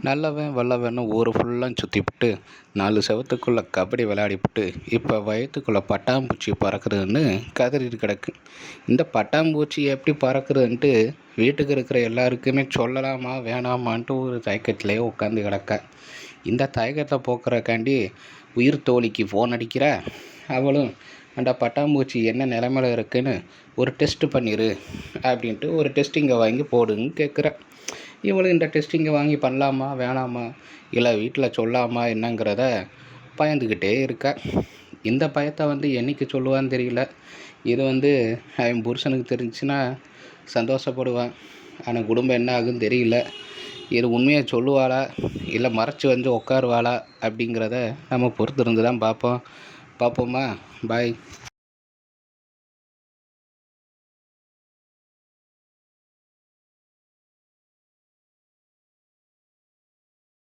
நல்லவன் வல்லவன்னு ஊர் ஃபுல்லாக சுற்றிப்புட்டு 4 செவத்துக்குள்ளே கபடி விளையாடிப்புட்டு இப்போ வயிற்றுக்குள்ளே பட்டாம்பூச்சி பறக்குதுன்னு கதறிட்டு கிடக்கு. இந்த பட்டாம்பூச்சி எப்படி பறக்குதுன்ட்டு வீட்டுக்கு இருக்கிற எல்லாருக்குமே சொல்லலாமா வேணாமான்ட்டு ஒரு தயக்கத்திலே உட்காந்து கிடக்க. இந்த தயக்கத்தை போக்குறக்காண்டி உயிர் தோழிக்கு ஃபோன் அடிக்கிற. அவளும் அந்த பட்டாம்பூச்சி என்ன நிலமையில இருக்குன்னு ஒரு டெஸ்ட்டு பண்ணிடு அப்படின்ட்டு ஒரு டெஸ்டிங்கை வாங்கி போடுன்னு கேட்குற. இவளும் இந்த டெஸ்டிங்கை வாங்கி பண்ணலாமா வேணாமா இல்லை வீட்டில் சொல்லாமா என்னங்கிறத பயந்துக்கிட்டே இருக்கா. இந்த பயத்தை என்னைக்கு சொல்லுவான்னு தெரியல. இது அவன் புருஷனுக்கு தெரிஞ்சுன்னா சந்தோஷப்படுவான். ஆனால் குடும்பம் என்ன ஆகுன்னு தெரியல. இது உண்மையை சொல்லுவாளா இல்லை மறைச்சி உட்காருவாளா அப்படிங்கிறத நம்ம பொறுத்திருந்து தான் பார்ப்போமா. பாய்.